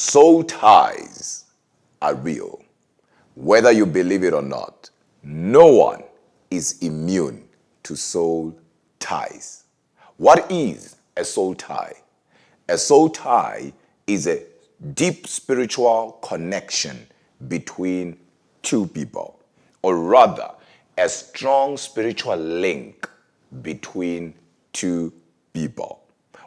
Soul ties are real. Whether you believe it or not, no one is immune to soul ties. What is a soul tie? A soul tie is a deep spiritual connection between two people, or rather, a strong spiritual link between two people.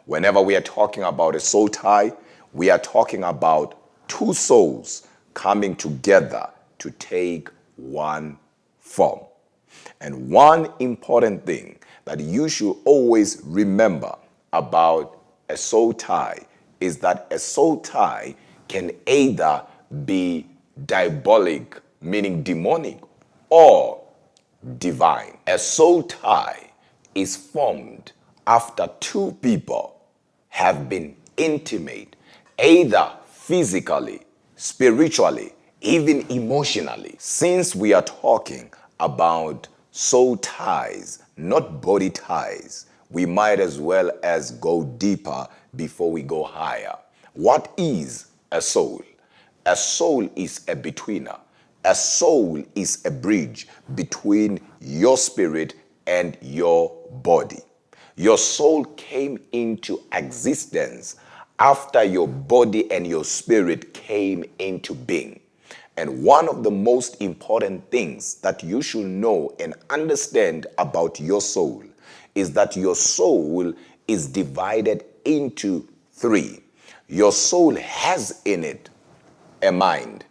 Whenever we are talking about a soul tie, we are talking about two souls coming together to take one form. And one important thing that you should always remember about a soul tie is that a soul tie can either be diabolic, meaning demonic, or divine. A soul tie is formed after two people have been intimate, either physically, spiritually, even emotionally. Since we are talking about soul ties, not body ties, we might as well as go deeper before we go higher. What is a soul? A soul is a betweener. A soul is a bridge between your spirit and your body. Your soul came into existence after your body and your spirit came into being. And one of the most important things that you should know and understand about your soul is that your soul is divided into three. Your soul has in it a mind,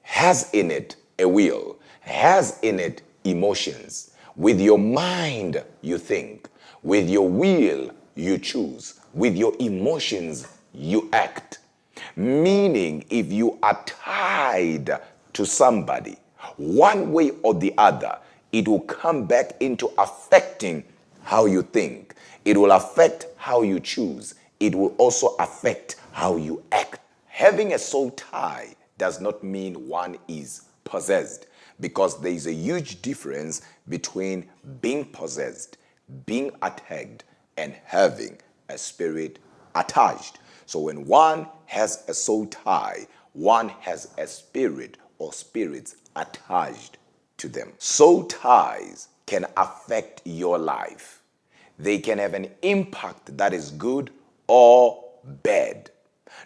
has in it a will, has in it emotions. With your mind, you think. With your will, you choose. With your emotions, you act. Meaning, if you are tied to somebody, one way or the other, it will come back into affecting how you think. It will affect how you choose. It will also affect how you act. Having a soul tie does not mean one is possessed, because there is a huge difference between being possessed, being attacked, and having a spirit attached. So when one has a soul tie, one has a spirit or spirits attached to them. Soul ties can affect your life. They can have an impact that is good or bad.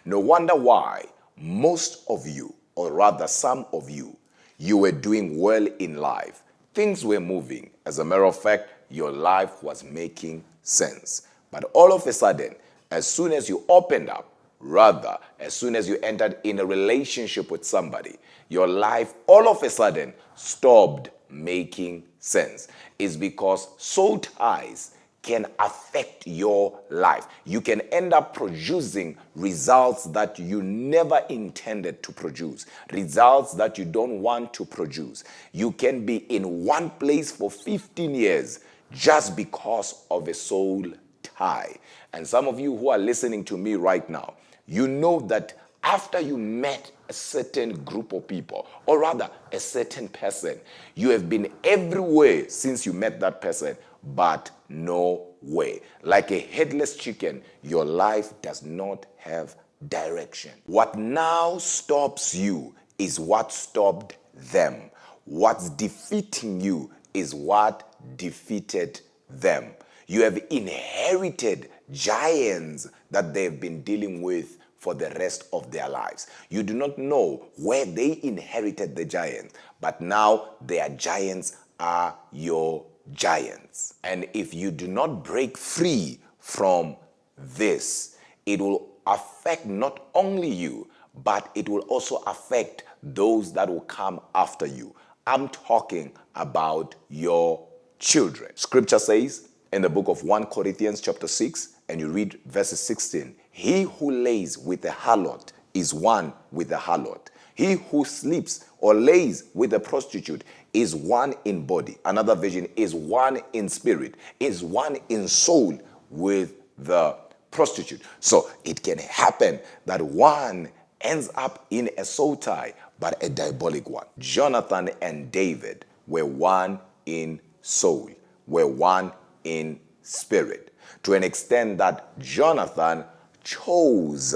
No wonder why most of you, or rather some of you, you were doing well in life. Things were moving. As a matter of fact, your life was making sense. But all of a sudden, as soon as you opened up, rather, as soon as you entered in a relationship with somebody, your life all of a sudden stopped making sense. It's because soul ties can affect your life. You can end up producing results that you never intended to produce, results that you don't want to produce. You can be in one place for 15 years just because of a soul tie. And some of you who are listening to me right now, you know that after you met a certain group of people, or rather a certain person, you have been everywhere since you met that person, but no way. Like a headless chicken, your life does not have direction. What now stops you is what stopped them. What's defeating you is what defeated them. You have inherited giants that they've been dealing with for the rest of their lives. You do not know where they inherited the giants, but now their giants are your giants. And if you do not break free from this, it will affect not only you, but it will also affect those that will come after you. I'm talking about your children. Scripture says in the book of 1 Corinthians chapter 6, and you read verses 16, he who lays with a harlot is one with the harlot. He who sleeps or lays with a prostitute is one in body. Another version is one in spirit, is one in soul with the prostitute. So it can happen that one ends up in a soul tie, but a diabolic one. Jonathan and David were one in soul, were one in spirit, to an extent that Jonathan chose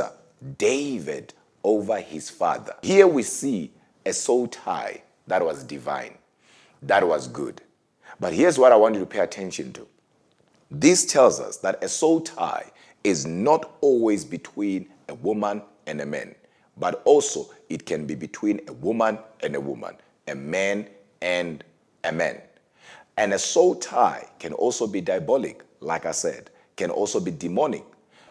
David over his father. Here we see a soul tie that was divine, that was good. But here's what I want you to pay attention to. This tells us that a soul tie is not always between a woman and a man, but also it can be between a woman and a woman, a man and a man. And a soul tie can also be diabolic, like I said, can also be demonic.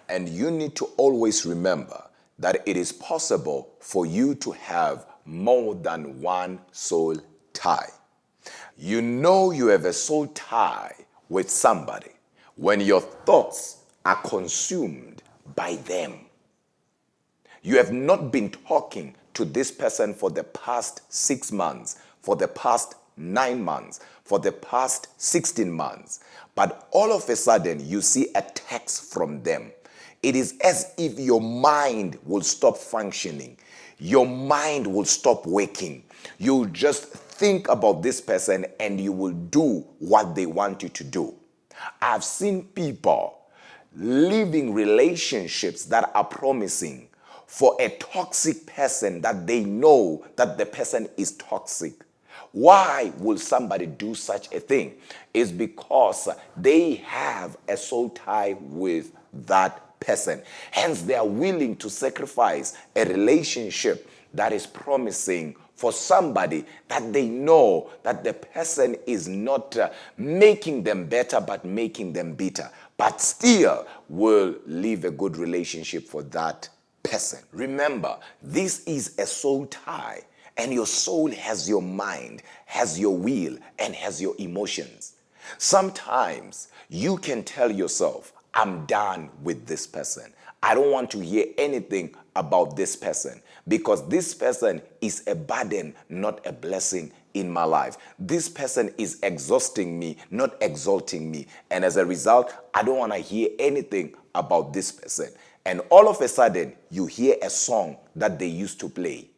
And you need to always remember that it is possible for you to have more than one soul tie. You know you have a soul tie with somebody when your thoughts are consumed by them. You have not been talking to this person for the past 6 months, for the past 9 months, for the past 16 months, but all of a sudden you see a text from them. It is as if your mind will stop functioning. Your mind will stop working. You just think about this person and you will do what they want you to do. I've seen people living relationships that are promising for a toxic person that they know that the person is toxic. Why will somebody do such a thing? It's because they have a soul tie with that person. Hence, they are willing to sacrifice a relationship that is promising for somebody that they know that the person is not making them better, but making them bitter, but still will leave a good relationship for that person. Remember, this is a soul tie, and your soul has your mind, has your will, and has your emotions. Sometimes you can tell yourself, I'm done with this person. I don't want to hear anything about this person because this person is a burden, not a blessing in my life. This person is exhausting me, not exalting me. And as a result, I don't want to hear anything about this person. And all of a sudden, you hear a song that they used to play.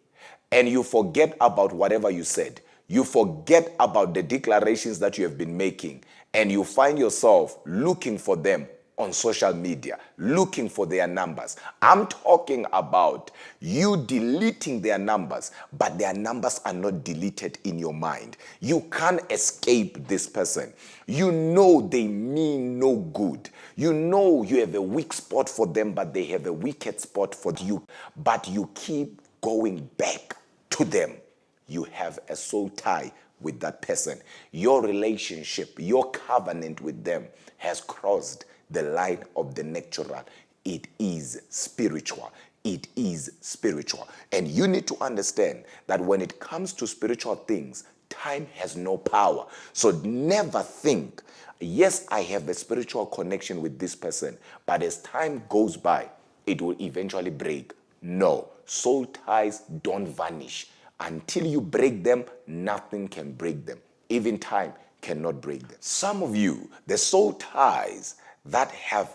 And you forget about whatever you said. You forget about the declarations that you have been making. And you find yourself looking for them on social media, looking for their numbers. I'm talking about you deleting their numbers, but their numbers are not deleted in your mind. You can't escape this person. You know they mean no good. You know you have a weak spot for them, but they have a wicked spot for you. But you keep going back to them. You have a soul tie with that person. Your relationship, your covenant with them has crossed the line of the natural. It is spiritual. It is spiritual. And you need to understand that when it comes to spiritual things, time has no power. So never think, yes, I have a spiritual connection with this person, but as time goes by, it will eventually break. No, soul ties don't vanish. Until you break them, nothing can break them. Even time cannot break them. Some of you, the soul ties that have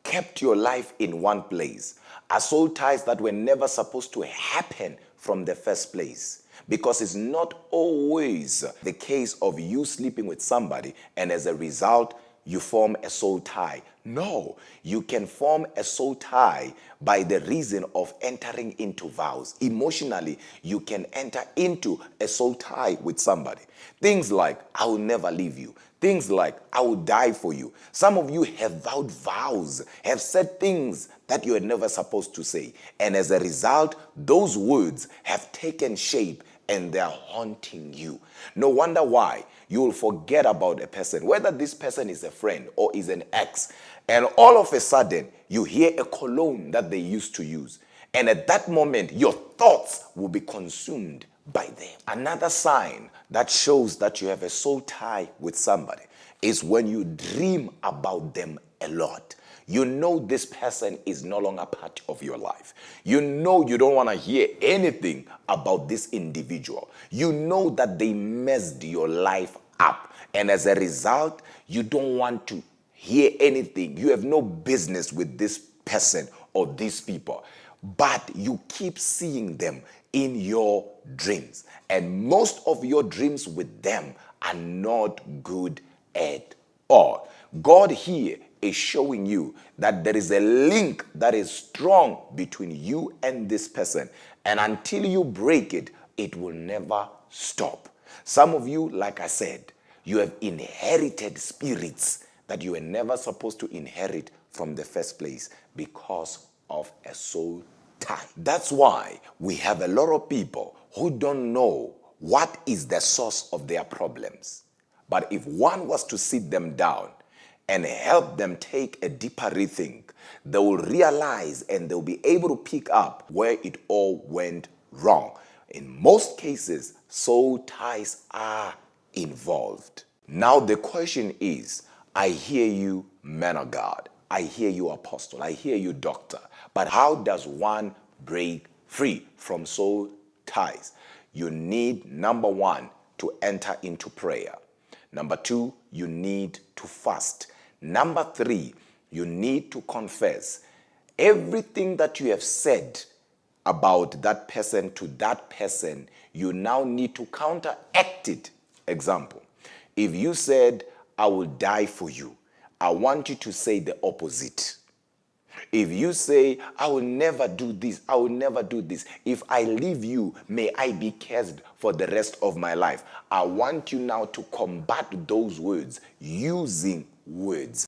kept your life in one place are soul ties that were never supposed to happen from the first place. Because it's not always the case of you sleeping with somebody and as a result, you form a soul tie. No, you can form a soul tie by the reason of entering into vows. Emotionally, you can enter into a soul tie with somebody. Things like, I will never leave you. Things like, I will die for you. Some of you have vowed vows, have said things that you are never supposed to say. And as a result, those words have taken shape and they're haunting you. No wonder why you will forget about a person, whether this person is a friend or is an ex, and all of a sudden you hear a cologne that they used to use. And at that moment, your thoughts will be consumed by them. Another sign that shows that you have a soul tie with somebody is when you dream about them a lot. You know this person is no longer part of your life. You know you don't want to hear anything about this individual. You know that they messed your life up. And as a result, you don't want to hear anything. You have no business with this person or these people. But you keep seeing them in your dreams. And most of your dreams with them are not good at all. God here is showing you that there is a link that is strong between you and this person. And until you break it, it will never stop. Some of you, like I said, you have inherited spirits that you were never supposed to inherit from the first place because of a soul tie. That's why we have a lot of people who don't know what is the source of their problems. But if one was to sit them down and help them take a deeper rethink, they will realize and they'll be able to pick up where it all went wrong. In most cases, soul ties are involved. Now the question is, I hear you, man of God. I hear you, apostle. I hear you, doctor. But how does one break free from soul ties? You need, number one, to enter into prayer. Number two, you need to fast. Number three, you need to confess. Everything that you have said about that person to that person, you now need to counteract it. Example, if you said, I will die for you, I want you to say the opposite. If you say, I will never do this, I will never do this. If I leave you, may I be cursed for the rest of my life. I want you now to combat those words using words.